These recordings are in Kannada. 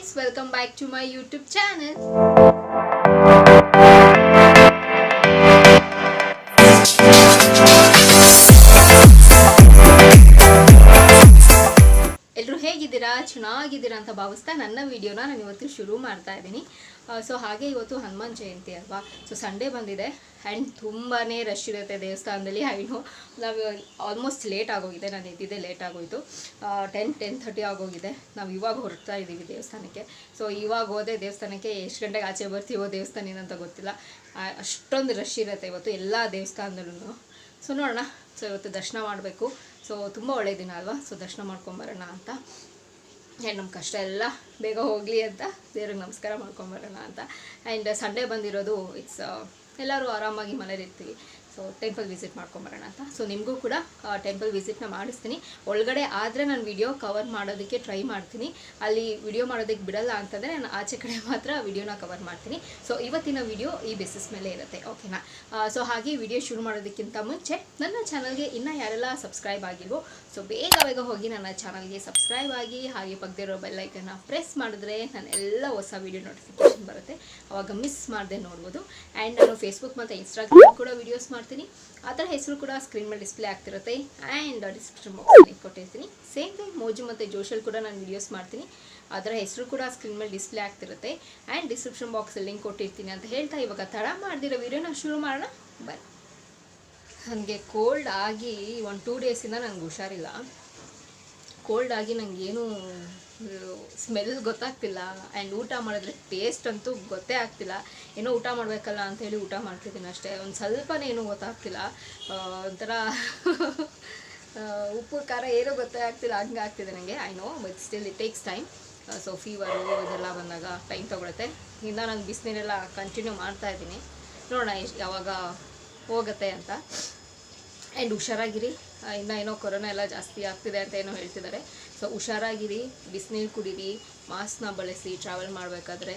guys, welcome back to my YouTube channel. ಎಲ್ಲರೂ ಹೇಗಿದ್ದೀರಾ? ಚೆನ್ನಾಗಿದ್ದೀರಾ ಅಂತ ಭಾವಿಸ್ತಾ ನನ್ನ ವಿಡಿಯೋನ ನಾನು ಇವತ್ತು ಶುರು ಮಾಡ್ತಾ ಇದ್ದೀನಿ. ಸೊ ಹಾಗೆ ಇವತ್ತು ಹನುಮಾನ್ ಜಯಂತಿ ಅಲ್ವಾ, ಸೊ ಸಂಡೇ ಬಂದಿದೆ ಆ್ಯಂಡ್ ತುಂಬಾ ರಶ್ ಇರುತ್ತೆ ದೇವಸ್ಥಾನದಲ್ಲಿ. ಐನೋ ನಾವು ಆಲ್ಮೋಸ್ಟ್ ಲೇಟ್ ಆಗೋಗಿದೆ, ನಾನು ಎದ್ದಿದ್ದೆ ಲೇಟ್ ಆಗೋಯಿತು. 10:30 ಆಗೋಗಿದೆ. ನಾವು ಇವಾಗ ಹೊರಡ್ತಾ ಇದ್ದೀವಿ ದೇವಸ್ಥಾನಕ್ಕೆ. ಸೊ ಇವಾಗ ಹೋದೆ ದೇವಸ್ಥಾನಕ್ಕೆ, ಎಷ್ಟು ಗಂಟೆಗೆ ಆಚೆ ಬರ್ತೀವೋ ದೇವಸ್ಥಾನ ಏನಂತ ಗೊತ್ತಿಲ್ಲ, ಅಷ್ಟೊಂದು ರಶ್ ಇರುತ್ತೆ ಇವತ್ತು ಎಲ್ಲ ದೇವಸ್ಥಾನದಲ್ಲೂ. ಸೊ ನೋಡೋಣ. ಸೊ ಇವತ್ತು ದರ್ಶನ ಮಾಡಬೇಕು. ಸೊ ತುಂಬ ಒಳ್ಳೆಯ ದಿನ ಅಲ್ವಾ, ಸೊ ದರ್ಶನ ಮಾಡ್ಕೊಂಬರೋಣ ಅಂತ. ಆ್ಯಂಡ್ ನಮ್ಮ ಕಷ್ಟ ಎಲ್ಲ ಬೇಗ ಹೋಗಲಿ ಅಂತ ದೇವ್ರಿಗೆ ನಮಸ್ಕಾರ ಮಾಡ್ಕೊಂಬರೋಣ ಅಂತ. ಆ್ಯಂಡ್ ಸಂಡೇ ಬಂದಿರೋದು ಇಟ್ಸ್ ಎಲ್ಲರೂ ಆರಾಮಾಗಿ ಮನೇಲಿ ಇರ್ತೀವಿ. ಸೊ ಟೆಂಪಲ್ ವಿಸಿಟ್ ಮಾಡ್ಕೊಂಬರೋಣ ಅಂತ. ಸೊ ನಿಮಗೂ ಕೂಡ ಟೆಂಪಲ್ ವಿಸಿಟ್ನ ಮಾಡಿಸ್ತೀನಿ. ಒಳಗಡೆ ಆದರೆ ನಾನು ವಿಡಿಯೋ ಕವರ್ ಮಾಡೋದಕ್ಕೆ ಟ್ರೈ ಮಾಡ್ತೀನಿ. ಅಲ್ಲಿ ವಿಡಿಯೋ ಮಾಡೋದಕ್ಕೆ ಬಿಡಲ್ಲ ಅಂತಂದರೆ ನಾನು ಆಚೆ ಕಡೆ ಮಾತ್ರ ವಿಡಿಯೋನ ಕವರ್ ಮಾಡ್ತೀನಿ. ಸೊ ಇವತ್ತಿನ ವಿಡಿಯೋ ಈ ಬೇಸಿಸ್ ಮೇಲೆ ಇರುತ್ತೆ, ಓಕೆನಾ? ಸೊ ಹಾಗೆ ವಿಡಿಯೋ ಶುರು ಮಾಡೋದಕ್ಕಿಂತ ಮುಂಚೆ ನನ್ನ ಚಾನಲ್ಗೆ ಇನ್ನೂ ಯಾರೆಲ್ಲ ಸಬ್ಸ್ಕ್ರೈಬ್ ಆಗಿಲ್ವೋ ಸೊ ಬೇಗ ಹೋಗಿ ನನ್ನ ಚಾನಲ್ಗೆ ಸಬ್ಸ್ಕ್ರೈಬ್ ಆಗಿ, ಹಾಗೆ ಪಕ್ಕದಿರೋ ಬೆಲ್ಲೈಕನ್ನ ಪ್ರೆಸ್ ಮಾಡಿದ್ರೆ ನಾನು ಎಲ್ಲ ಹೊಸ ವಿಡಿಯೋ ನೋಟಿಫಿಕೇಷನ್ ಬರುತ್ತೆ, ಆವಾಗ ಮಿಸ್ ಮಾಡದೆ ನೋಡ್ಬೋದು. ಆ್ಯಂಡ್ ನಾನು ಫೇಸ್ಬುಕ್ ಮತ್ತು ಇನ್ಸ್ಟಾಗ್ರಾಮ್ ಕೂಡ ವೀಡಿಯೋಸ್ ಮಾಡ್ತೀನಿ. ಅದರ ಹೆಸರು ಕೂಡ ಸ್ಕ್ರೀನ್ ಮೇಲೆ ಡಿಸ್ಪ್ಲೇ ಆಗ್ತಿರುತ್ತೆ. ಆ್ಯಂಡ್ ಡಿಸ್ಕ್ರಿಪ್ಷನ್ ಬಾಕ್ಸಲ್ಲಿ ಕೊಟ್ಟಿರ್ತೀನಿ. ಸೇಮ್ ಟೈಮ್ ಮೋಜು ಮತ್ತು ಜೋಶಲ್ಲಿ ಕೂಡ ನಾನು ವೀಡಿಯೋಸ್ ಮಾಡ್ತೀನಿ, ಅದರ ಹೆಸರು ಕೂಡ ಸ್ಕ್ರೀನ್ ಮೇಲೆ ಡಿಸ್ಪ್ಲೇ ಆಗ್ತಿರುತ್ತೆ. ಆ್ಯಂಡ್ ಡಿಸ್ಕ್ರಿಪ್ಷನ್ ಬಾಕ್ಸಲ್ಲಿ ಲಿಂಕ್ ಕೊಟ್ಟಿರ್ತೀನಿ ಅಂತ ಹೇಳ್ತಾ ಇವಾಗ ತಡ ಮಾಡ್ದಿರೋ ವೀಡಿಯೋನ ಶುರು ಮಾಡೋಣ ಬನ್ನಿ. ನನಗೆ ಕೋಲ್ಡ್ ಆಗಿ 1-2 ಡೇಸಿಂದ ನನಗೆ ಹುಷಾರಿಲ್ಲ. ಕೋಲ್ಡ್ ಆಗಿ ನನಗೇನು ಸ್ಮೆಲ್ ಗೊತ್ತಾಗ್ತಿಲ್ಲ. ಆ್ಯಂಡ್ ಊಟ ಮಾಡಿದ್ರೆ ಟೇಸ್ಟ್ ಅಂತೂ ಗೊತ್ತೇ ಆಗ್ತಿಲ್ಲ. ಏನೋ ಊಟ ಮಾಡಬೇಕಲ್ಲ ಅಂಥೇಳಿ ಊಟ ಮಾಡ್ತಿದ್ದೀನಿ ಅಷ್ಟೇ. ಒಂದು ಸ್ವಲ್ಪನೇ ಏನೂ ಗೊತ್ತಾಗ್ತಿಲ್ಲ, ಒಂಥರ ಉಪ್ಪು ಖಾರ ಏನೂ ಗೊತ್ತೇ ಆಗ್ತಿಲ್ಲ, ಹಂಗೆ ಆಗ್ತಿದೆ ನನಗೆ. I know, but still it takes time. So fever ಇದೆಲ್ಲ ಬಂದಾಗ ಟೈಮ್ ತೊಗೊಳುತ್ತೆ. ಇನ್ನು ನಾನು ಬಿಸಿನೀರೆಲ್ಲ ಕಂಟಿನ್ಯೂ ಮಾಡ್ತಾಯಿದ್ದೀನಿ, ನೋಡೋಣ ಯಾವಾಗ ಹೋಗುತ್ತೆ ಅಂತ. ಆ್ಯಂಡ್ ಹುಷಾರಾಗಿರಿ. ಇನ್ನು ಏನೋ ಕೊರೋನಾ ಎಲ್ಲ ಜಾಸ್ತಿ ಆಗ್ತಿದೆ ಅಂತ ಏನೋ ಹೇಳ್ತಿದ್ದಾರೆ. ಸೊ ಹುಷಾರಾಗಿರಿ, ಬಿಸಿನೀರು ಕುಡೀರಿ, ಮಾಸ್ಕ್ನ ಬಳಸಿ ಟ್ರಾವೆಲ್ ಮಾಡಬೇಕಾದ್ರೆ.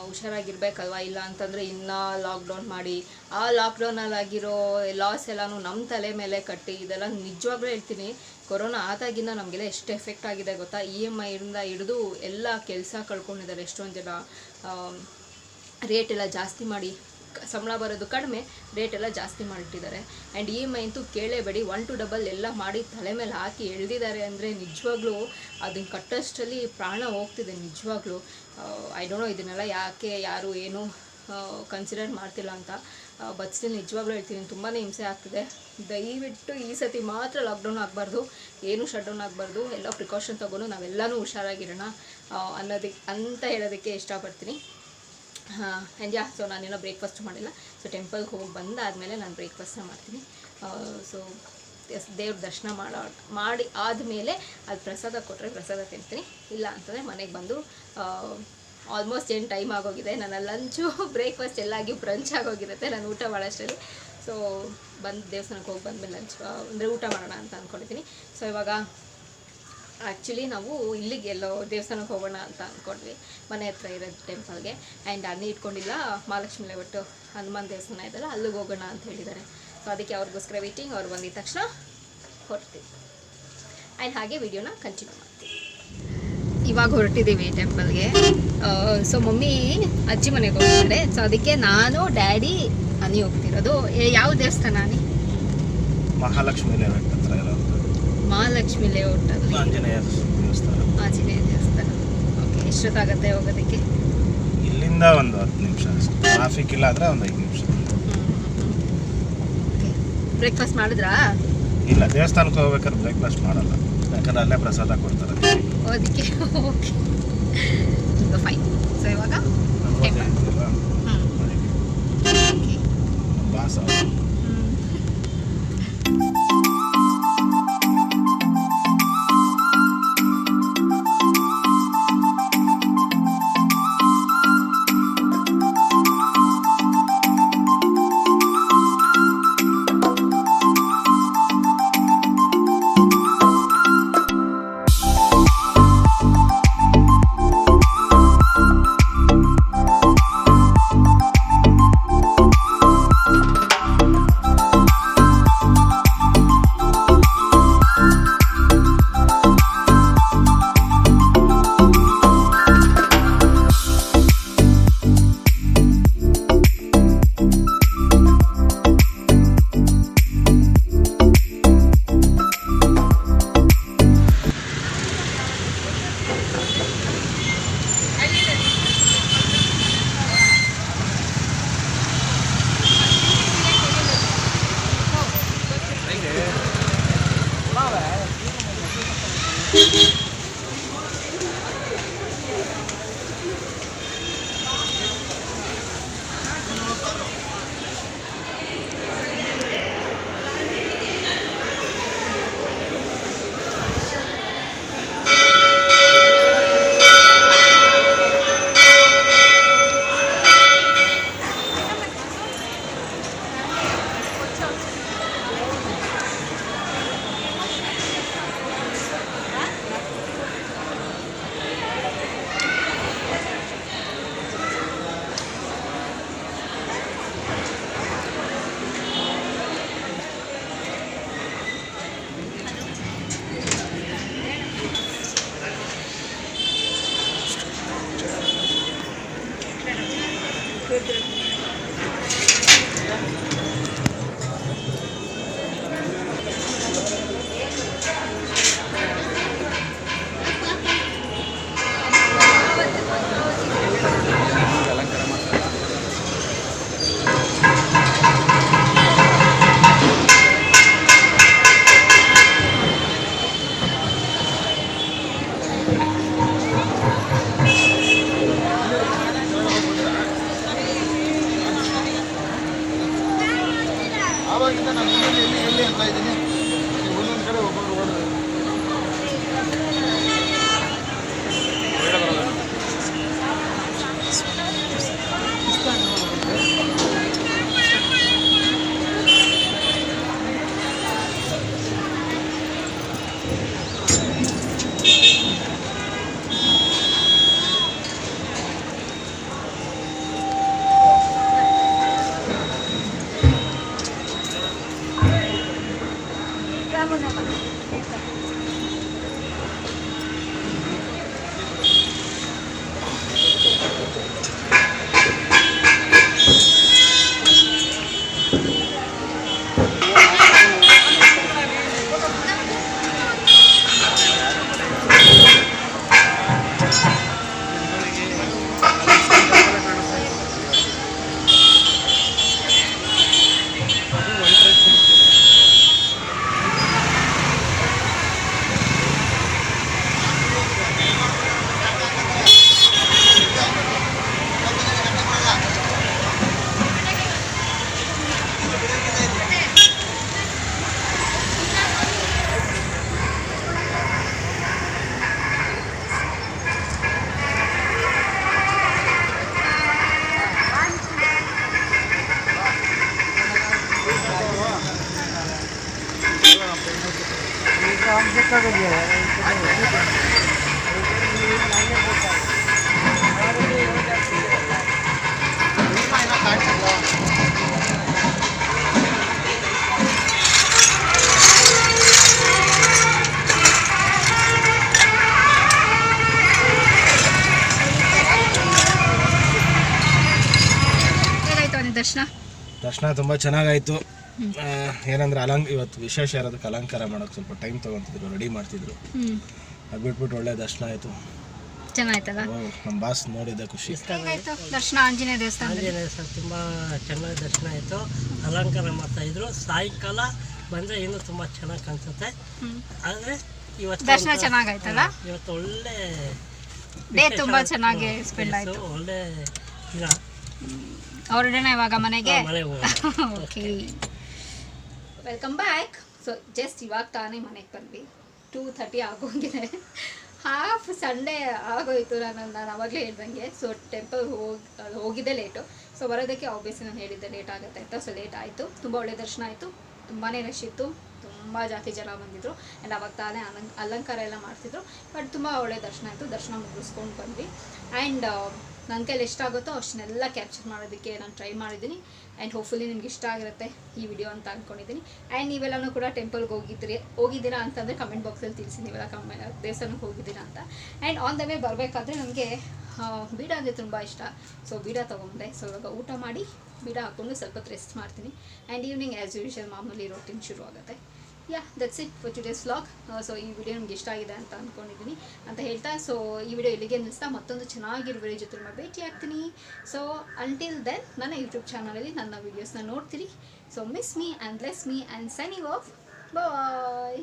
ಹುಷಾರಾಗಿರ್ಬೇಕಲ್ವ, ಇಲ್ಲ ಅಂತಂದರೆ ಇನ್ನೂ ಲಾಕ್ಡೌನ್ ಮಾಡಿ ಆ ಲಾಕ್ಡೌನಲ್ಲಾಗಿರೋ ಲಾಸ್ ಎಲ್ಲನೂ ನಮ್ಮ ತಲೆ ಮೇಲೆ ಕಟ್ಟಿ, ಇದೆಲ್ಲ ನಿಜವಾಗ್ಲೂ ಹೇಳ್ತೀನಿ, ಕೊರೋನಾ ಆದಾಗಿಂದ ನಮಗೆಲ್ಲ ಎಷ್ಟು ಎಫೆಕ್ಟ್ ಆಗಿದೆ ಗೊತ್ತಾ. EMI ಇಂದ ಹಿಡಿದು ಎಲ್ಲ ಕೆಲಸ ಕಳ್ಕೊಂಡಿದ್ದಾರೆ ಎಷ್ಟೊಂದು ಜನ. ರೇಟ್ ಎಲ್ಲ ಜಾಸ್ತಿ ಮಾಡಿ, ಸಂಬಳ ಬರೋದು ಕಡಿಮೆ, ರೇಟ್ ಎಲ್ಲ ಜಾಸ್ತಿ ಮಾಡಿಟ್ಟಿದ್ದಾರೆ. ಆ್ಯಂಡ್ EMI ಅಂತೂ ಕೇಳೇಬೇಡಿ, 1-2 ಎಲ್ಲ ಮಾಡಿ ತಲೆ ಮೇಲೆ ಹಾಕಿ ಎಳೆದಿದ್ದಾರೆ. ಅಂದರೆ ನಿಜವಾಗ್ಲೂ ಅದನ್ನು ಕಟ್ಟೋಷ್ಟರಲ್ಲಿ ಪ್ರಾಣ ಹೋಗ್ತಿದೆ ನಿಜವಾಗ್ಲೂ. ಐ ಡೋಂಟ್ ನೋ ಇದನ್ನೆಲ್ಲ ಯಾಕೆ ಯಾರು ಏನು ಕನ್ಸಿಡರ್ ಮಾಡ್ತಿಲ್ಲ ಅಂತ. ಬಟ್ ಸ್ಟಿಲ್ ನಿಜವಾಗ್ಲೂ ಹೇಳ್ತೀನಿ, ತುಂಬಾ ಹಿಂಸೆ ಆಗ್ತಿದೆ. ದಯವಿಟ್ಟು ಈ ಸತಿ ಮಾತ್ರ ಲಾಕ್ಡೌನ್ ಆಗಬಾರ್ದು, ಏನೂ ಶಟ್ ಡೌನ್ ಆಗಬಾರ್ದು. ಎಲ್ಲ ಪ್ರಿಕಾಷನ್ ತೊಗೊಂಡು ನಾವೆಲ್ಲನೂ ಹುಷಾರಾಗಿರೋಣ ಅಂತ ಹೇಳೋದಕ್ಕೆ ಇಷ್ಟಪಡ್ತೀನಿ. ಆ್ಯಂಡ್ ಸೊ ನಾನೇನೋ ಬ್ರೇಕ್ಫಾಸ್ಟ್ ಮಾಡಿಲ್ಲ. ಸೊ ಟೆಂಪಲ್ಗೆ ಹೋಗಿ ಬಂದಾದಮೇಲೆ ನಾನು ಬ್ರೇಕ್ಫಾಸ್ಟ್ನ ಮಾಡ್ತೀನಿ. ಸೊ ದೇವ್ರ ದರ್ಶನ ಮಾಡಿ ಆದಮೇಲೆ ಅದು ಪ್ರಸಾದ ಕೊಟ್ಟರೆ ಪ್ರಸಾದ ತಿಂತೀನಿ, ಇಲ್ಲ ಅಂತಂದರೆ ಮನೆಗೆ ಬಂದು ಆಲ್ಮೋಸ್ಟ್ ಏನು ಟೈಮ್ ಆಗೋಗಿದೆ. ನನ್ನ ಲಂಚು ಬ್ರೇಕ್ಫಾಸ್ಟ್ ಎಲ್ಲಾಗಿ ಬ್ರಂಚ್ ಆಗೋಗಿರುತ್ತೆ ನಾನು ಊಟ ಮಾಡೋಷ್ಟರಲ್ಲಿ. ಸೊ ಬಂದು ದೇವಸ್ಥಾನಕ್ಕೆ ಹೋಗಿ ಬಂದಮೇಲೆ ಲಂಚ್ ಅಂದರೆ ಊಟ ಮಾಡೋಣ ಅಂತ ಅಂದ್ಕೊಂಡಿದ್ದೀನಿ. ಸೊ ಇವಾಗ ಆ್ಯಕ್ಚುಲಿ ನಾವು ಇಲ್ಲಿಗೆ ಎಲ್ಲೋ ದೇವಸ್ಥಾನಕ್ಕೆ ಹೋಗೋಣ ಅಂತ ಅಂದ್ಕೊಂಡ್ವಿ, ಮನೆ ಹತ್ರ ಇರೋದು ಟೆಂಪಲ್ಗೆ. ಆ್ಯಂಡ್ ಅಲ್ಲಿ ಇಟ್ಕೊಂಡಿಲ್ಲ, ಮಹಾಲಕ್ಷ್ಮಿ ಲೇಔಟು ಹನುಮಾನ್ ದೇವಸ್ಥಾನ ಇದೆಲ್ಲ, ಅಲ್ಲಿಗೆ ಹೋಗೋಣ ಅಂತ ಹೇಳಿದ್ದಾರೆ. ಸೊ ಅದಕ್ಕೆ ಅವ್ರಿಗೋಸ್ಕರ ವೇಟಿಂಗ್. ಅವ್ರು ಬಂದಿದ ತಕ್ಷಣ ಹೊರಡ್ತೀವಿ. ಆ್ಯಂಡ್ ಹಾಗೆ ವಿಡಿಯೋನ ಕಂಟಿನ್ಯೂ ಮಾಡ್ತೀವಿ. ಇವಾಗ ಹೊರಟಿದ್ದೀವಿ ಟೆಂಪಲ್ಗೆ. ಸೊ ಮಮ್ಮಿ ಅಜ್ಜಿ ಮನೆಗೆ ಹೋಗ್ತಾರೆ. ಸೊ ಅದಕ್ಕೆ ನಾನು ಡ್ಯಾಡಿ ಅನಿ ಹೋಗ್ತಿರೋದು. ಯಾವ ದೇವಸ್ಥಾನ ಅನಿ? ಮಹಾಲಕ್ಷ್ಮಿ ಲೇಔಟ್ ಹತ್ರ ಇರೋದು. ಮಹಾಲಕ್ಷ್ಮಿ ಲೇಔಟ್ ಅಲ್ಲಿ ಆಂಜನೇಯ ದೇವಸ್ಥಾನ. ಓಕೆ, ಎಷ್ಟೊತ್ತಾಗುತ್ತೆ ಹೋಗೋದಕ್ಕೆ? ಇಲ್ಲಿಂದ ಒಂದು 10 ನಿಮಿಷ ಅಷ್ಟೇ. ಟ್ರಾಫಿಕ್ ಇಲ್ಲ ಆದರೆ ಒಂದು 5 ನಿಮಿಷ. ಓಕೆ, ಬ್ರೇಕ್ಫಾಸ್ಟ್ ಮಾಡಿದ್ರಾ? ಇಲ್ಲ, ದೇವಸ್ಥಾನಕ್ಕೆ ಹೋಗ್ಬೇಕಾದ್ರೆ ಬ್ರೇಕ್ಫಾಸ್ಟ್ ಮಾಡಲ್ಲ, ಯಾಕಂದ್ರೆ ಅಲ್ಲೇ ಪ್ರಸಾದ ಕೊಡ್ತಾರೆ ಅದಕ್ಕೆ. Okay fine. ಸೊ ಇವಾಗ ಬಾಸ ಆವಾಗಿಂದ ನಾನು ಎಲ್ಲಿ ಅಂತ ಇದ್ದೀನಿ ಒಂದೊಂದು ಕಡೆ ಒಬ್ಬರು ಓಡೋದು ದರ್ಶನ ತುಂಬ ಚೆನ್ನಾಗಾಯಿತು. ಏನಂದ್ರೆ ಇವತ್ತು ವಿಶೇಷ ಇರೋದಕ್ಕೆ ಅಲಂಕಾರ ಮಾಡೋಕ್ಕೆ ಸ್ವಲ್ಪ ಟೈಮ್ ತೊಗೊತಿದ್ರು, ರೆಡಿ ಮಾಡ್ತಿದ್ರು. ಅದು ಬಿಟ್ಬಿಟ್ಟು ಒಳ್ಳೆ ದರ್ಶನ ಆಯಿತು. ಚೆನ್ನಾಯ್ತಲ್ಲ? ನಮ್ಮ ಬಾಸ್ ನೋಡಿದ್ದೆ ಖುಷಿ. ದರ್ಶನ ಆಂಜನೇಯ ದೇವಸ್ಥಾನ ತುಂಬ ಚೆನ್ನಾಗಿ ದರ್ಶನ ಆಯಿತು. ಅಲಂಕಾರ ಮಾಡ್ತಾಯಿದ್ರು. ಸಾಯಂಕಾಲ ಬಂದರೆ ಇನ್ನೂ ತುಂಬ ಚೆನ್ನಾಗಿ ಕಾಣಿಸುತ್ತೆ. ಆದರೆ ಇವತ್ತು ದರ್ಶನ ಚೆನ್ನಾಗಾಯ್ತಲ್ಲ? ಇವತ್ತು ಒಳ್ಳೆ ಡೇ ತುಂಬ ಚೆನ್ನಾಗಿ ಸ್ಪೆಂಡ್ ಆಯಿತು. ಒಳ್ಳೆ ದಿನ. ಹೊರಡೋಣ ಇವಾಗ ಮನೆಗೆ. Okay, welcome back. So just ಇವಾಗ ತಾನೇ ಮನೆಗೆ ಬಂದ್ವಿ. 2:30 ಆಗೋಗಿದೆ. ಹಾಫ್ ಸಂಡೇ ಆಗೋಯ್ತು. ನಾನು ಅವಾಗಲೇ ಹೇಳ್ದಂಗೆ. ಸೊ ಟೆಂಪಲ್ ಹೋಗಿದ್ದೆ ಲೇಟು. ಸೊ ಬರೋದಕ್ಕೆ ಆಬ್ವಿಯಸ್ಲಿ ನಾನು ಹೇಳಿದ್ದೆ ಲೇಟ್ ಆಗುತ್ತೆ ಅಂತ. ಸೊ ಲೇಟ್ ಆಯಿತು. ತುಂಬ ಒಳ್ಳೆ ದರ್ಶನ ಆಯಿತು. ತುಂಬಾ ರಶ್ ಇತ್ತು. ತುಂಬ ಜಾತಿ ಜನ ಬಂದಿದ್ದರು. ಆ್ಯಂಡ್ ಅವಾಗ ತಾನೇ ಅಲಂಕಾರ ಎಲ್ಲ ಮಾಡ್ತಿದ್ರು. ಬಟ್ ತುಂಬ ಒಳ್ಳೆ ದರ್ಶನ ಆಯಿತು. ದರ್ಶನ ಮುಗಿಸ್ಕೊಂಡು ಬಂದ್ವಿ. ಆ್ಯಂಡ್ ನನ್ನ ಕೈಲಿ ಎಷ್ಟಾಗುತ್ತೋ ಅಷ್ಟನ್ನೆಲ್ಲ ಕ್ಯಾಪ್ಚರ್ ಮಾಡೋದಕ್ಕೆ ನಾನು ಟ್ರೈ ಮಾಡಿದ್ದೀನಿ. ಆ್ಯಂಡ್ ಹೋಪ್ಫುಲಿ ನಿಮ್ಗೆ ಇಷ್ಟ ಆಗಿರುತ್ತೆ ಈ ವಿಡಿಯೋ ಅಂತ ಅಂದ್ಕೊಂಡಿದ್ದೀನಿ. ಆ್ಯಂಡ್ ನೀವೆಲ್ಲನೂ ಕೂಡ ಟೆಂಪಲ್ಗೆ ಹೋಗಿದ್ದೀರಾ ಅಂತಂದರೆ ಕಮೆಂಟ್ ಬಾಕ್ಸಲ್ಲಿ ತಿಳಿಸಿ ನೀವೆಲ್ಲ ದೇವಸ್ಥಾನಕ್ಕೆ ಹೋಗಿದ್ದೀರಾ ಅಂತ. ಆ್ಯಂಡ್ ಆನ್ ದ ವೇ ಬರಬೇಕಾದ್ರೆ ನನಗೆ ಬೀಡ ಅಂದರೆ ತುಂಬ ಇಷ್ಟ. ಸೊ ಬೀಡ ತೊಗೊಂಡೆ. ಸೊ ಇವಾಗ ಊಟ ಮಾಡಿ ಬೀಡ ಹಾಕ್ಕೊಂಡು ಸ್ವಲ್ಪ ರೆಸ್ಟ್ ಮಾಡ್ತೀನಿ. ಆ್ಯಂಡ್ ಈವ್ನಿಂಗ್ ಆ್ಯಸ್ ಯೂಶುವಲ್ ಮಾಮೂಲಿ ರೊಟೀನ್ ಶುರು ಆಗುತ್ತೆ. Yeah that's it for today's vlog. So ಈ ವಿಡಿಯೋ ನಿಮ್ಗೆ ಇಷ್ಟ ಆಗಿದೆ ಅಂತ ಅಂದ್ಕೊಂಡಿದ್ದೀನಿ ಅಂತ ಹೇಳ್ತಾ, ಸೊ ಈ ವಿಡಿಯೋ ಇಲ್ಲಿಗೆ ನಿಲ್ಲಿಸ್ತಾ ಮತ್ತೊಂದು ಚೆನ್ನಾಗಿರೋ ವಿಡಿಯೋ ಜೊತೆ ಭೇಟಿ ಆಗ್ತೀನಿ. ಸೊ ಅಂಟಿಲ್ ದೆನ್ ನನ್ನ ಯೂಟ್ಯೂಬ್ ಚಾನಲಲ್ಲಿ ನನ್ನ ವೀಡಿಯೋಸ್ನ ನೋಡ್ತೀರಿ. So miss me and bless me and signing off. Bye.